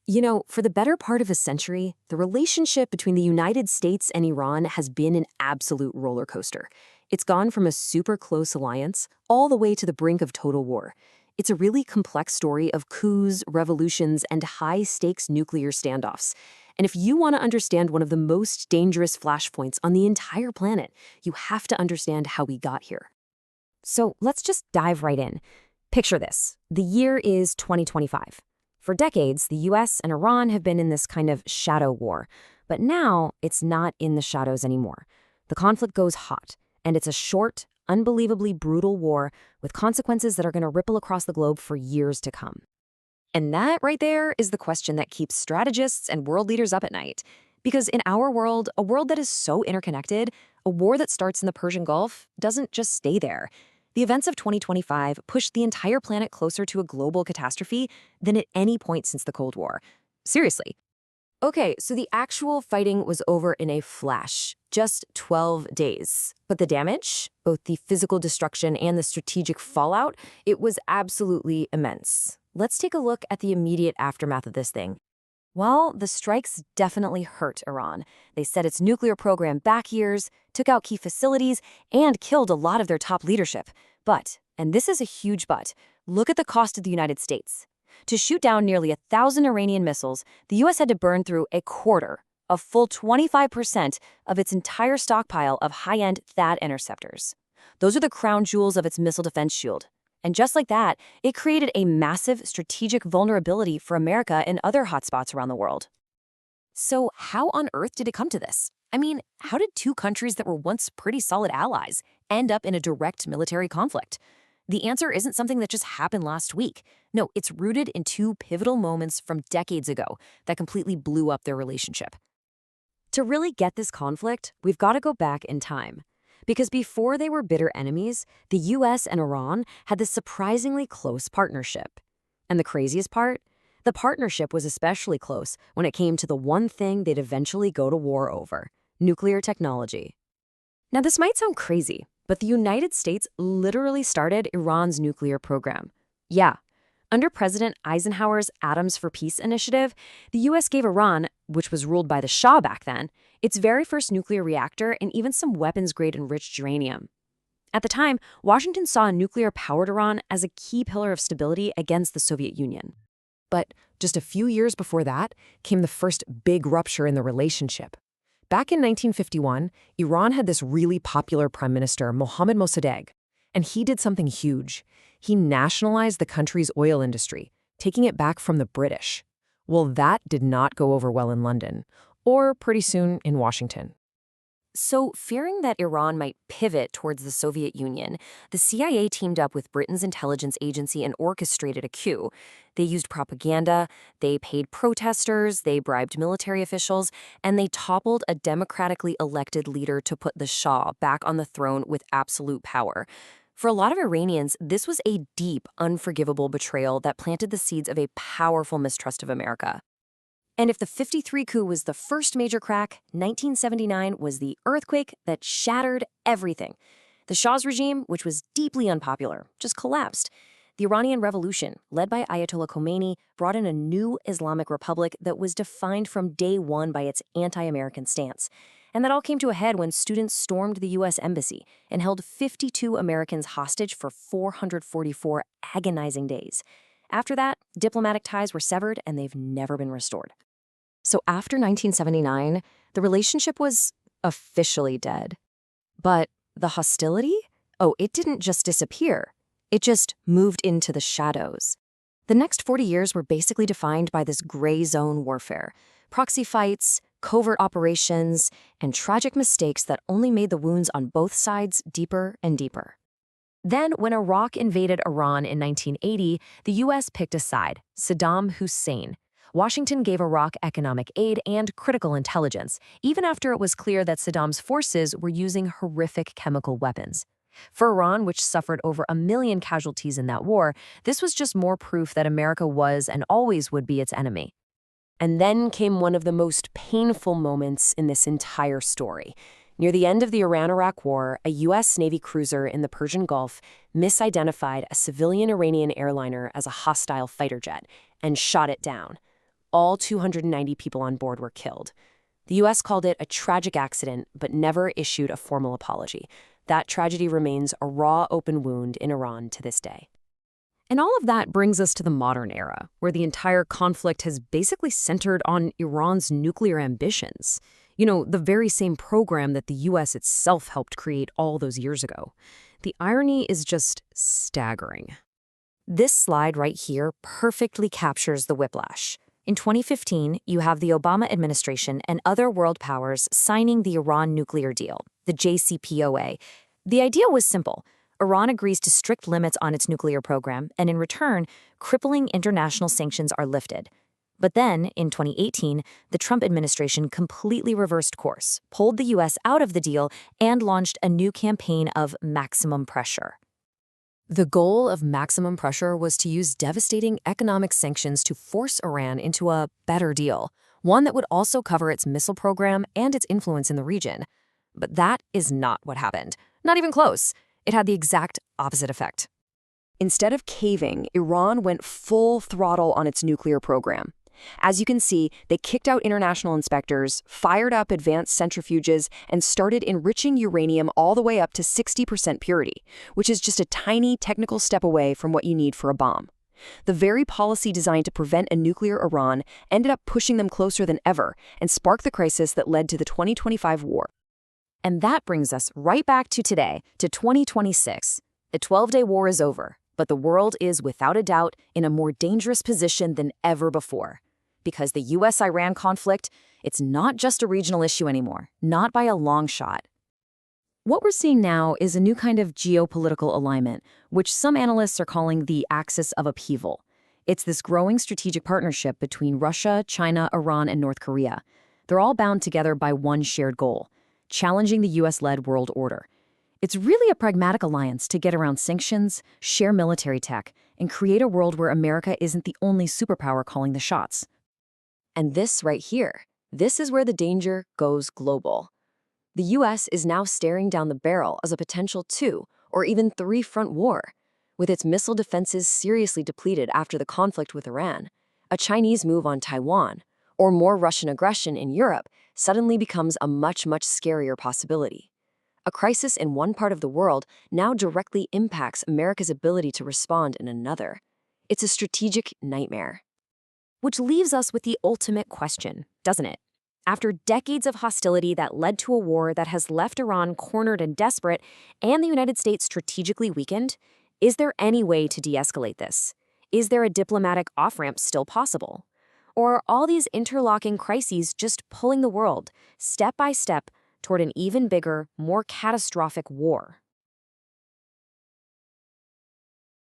For the better part of a century, the relationship between the United States and Iran has been an absolute roller coaster. It's gone from a super close alliance all the way to the brink of total war. It's a really complex story of coups, revolutions, and high-stakes nuclear standoffs. And if you want to understand one of the most dangerous flashpoints on the entire planet, you have to understand how we got here. So let's just dive right in. Picture this. The year is 2025. For decades, the US and Iran have been in this kind of shadow war. But now, it's not in the shadows anymore. The conflict goes hot, and it's a short, unbelievably brutal war with consequences that are going to ripple across the globe for years to come. And that right there is the question that keeps strategists and world leaders up at night. Because in our world, a world that is so interconnected, a war that starts in the Persian Gulf doesn't just stay there. The events of 2025 pushed the entire planet closer to a global catastrophe than at any point since the Cold War. Seriously. Okay, so the actual fighting was over in a flash, just 12 days. But the damage, both the physical destruction and the strategic fallout, it was absolutely immense. Let's take a look at the immediate aftermath of this thing. Well, the strikes definitely hurt Iran. They set its nuclear program back years, took out key facilities, and killed a lot of their top leadership. But, and this is a huge but, look at the cost to the United States. To shoot down nearly 1,000 Iranian missiles, the U.S. had to burn through a quarter, a full 25% of its entire stockpile of high-end THAAD interceptors. Those are the crown jewels of its missile defense shield. And just like that, it created a massive strategic vulnerability for America and other hotspots around the world. So how on earth did it come to this? I mean, how did two countries that were once pretty solid allies end up in a direct military conflict? The answer isn't something that just happened last week. No, it's rooted in two pivotal moments from decades ago that completely blew up their relationship. To really get this conflict, we've got to go back in time. Because before they were bitter enemies, the US and Iran had this surprisingly close partnership. And the craziest part? The partnership was especially close when it came to the one thing they'd eventually go to war over: nuclear technology. Now, this might sound crazy, but the United States literally started Iran's nuclear program. Yeah. Under President Eisenhower's Atoms for Peace initiative, the U.S. gave Iran, which was ruled by the Shah back then, its very first nuclear reactor and even some weapons-grade enriched uranium. At the time, Washington saw nuclear-powered Iran as a key pillar of stability against the Soviet Union. But just a few years before that came the first big rupture in the relationship. Back in 1951, Iran had this really popular prime minister, Mohammad Mossadegh, and he did something huge. He nationalized the country's oil industry, taking it back from the British. Well, that did not go over well in London, or pretty soon in Washington. So, fearing that Iran might pivot towards the Soviet Union, the CIA teamed up with Britain's intelligence agency and orchestrated a coup. They used propaganda, they paid protesters, they bribed military officials, and they toppled a democratically elected leader to put the Shah back on the throne with absolute power. For a lot of Iranians, this was a deep, unforgivable betrayal that planted the seeds of a powerful mistrust of America. And if the '53 coup was the first major crack, 1979 was the earthquake that shattered everything. The Shah's regime, which was deeply unpopular, just collapsed. The Iranian Revolution, led by Ayatollah Khomeini, brought in a new Islamic republic that was defined from day one by its anti-American stance. And that all came to a head when students stormed the U.S. Embassy and held 52 Americans hostage for 444 agonizing days. After that, diplomatic ties were severed and they've never been restored. So after 1979, the relationship was officially dead. But the hostility? Oh, it didn't just disappear. It just moved into the shadows. The next 40 years were basically defined by this gray zone warfare, proxy fights, covert operations, and tragic mistakes that only made the wounds on both sides deeper and deeper. Then, when Iraq invaded Iran in 1980, the U.S. picked a side: Saddam Hussein. Washington gave Iraq economic aid and critical intelligence, even after it was clear that Saddam's forces were using horrific chemical weapons. For Iran, which suffered over 1 million casualties in that war, this was just more proof that America was and always would be its enemy. And then came one of the most painful moments in this entire story. Near the end of the Iran-Iraq War, a U.S. Navy cruiser in the Persian Gulf misidentified a civilian Iranian airliner as a hostile fighter jet and shot it down. all 290 people on board were killed. The U.S. called it a tragic accident, but never issued a formal apology. That tragedy remains a raw, open wound in Iran to this day. And all of that brings us to the modern era, where the entire conflict has basically centered on Iran's nuclear ambitions. You know, the very same program that the U.S. itself helped create all those years ago. The irony is just staggering. This slide right here perfectly captures the whiplash. In 2015, you have the Obama administration and other world powers signing the Iran nuclear deal, the JCPOA. The idea was simple. Iran agrees to strict limits on its nuclear program, and in return, crippling international sanctions are lifted. But then, in 2018, the Trump administration completely reversed course, pulled the U.S. out of the deal, and launched a new campaign of maximum pressure. The goal of maximum pressure was to use devastating economic sanctions to force Iran into a better deal, one that would also cover its missile program and its influence in the region. But that is not what happened. Not even close. It had the exact opposite effect. Instead of caving, Iran went full throttle on its nuclear program. As you can see, they kicked out international inspectors, fired up advanced centrifuges, and started enriching uranium all the way up to 60% purity, which is just a tiny technical step away from what you need for a bomb. The very policy designed to prevent a nuclear Iran ended up pushing them closer than ever and sparked the crisis that led to the 2025 war. And that brings us right back to today, to 2026. The 12-day war is over, but the world is, without a doubt, in a more dangerous position than ever before. Because the U.S.-Iran conflict, it's not just a regional issue anymore, not by a long shot. What we're seeing now is a new kind of geopolitical alignment, which some analysts are calling the axis of upheaval. It's this growing strategic partnership between Russia, China, Iran, and North Korea. They're all bound together by one shared goal: challenging the U.S.-led world order. It's really a pragmatic alliance to get around sanctions, share military tech, and create a world where America isn't the only superpower calling the shots. And this right here, this is where the danger goes global. The U.S. is now staring down the barrel as a potential 2 or even 3-front war. With its missile defenses seriously depleted after the conflict with Iran, a Chinese move on Taiwan, or more Russian aggression in Europe suddenly becomes a much, much scarier possibility. A crisis in one part of the world now directly impacts America's ability to respond in another. It's a strategic nightmare. Which leaves us with the ultimate question, doesn't it? After decades of hostility that led to a war that has left Iran cornered and desperate, and the United States strategically weakened, is there any way to de-escalate this? Is there a diplomatic off-ramp still possible? Or are all these interlocking crises just pulling the world, step by step, toward an even bigger, more catastrophic war?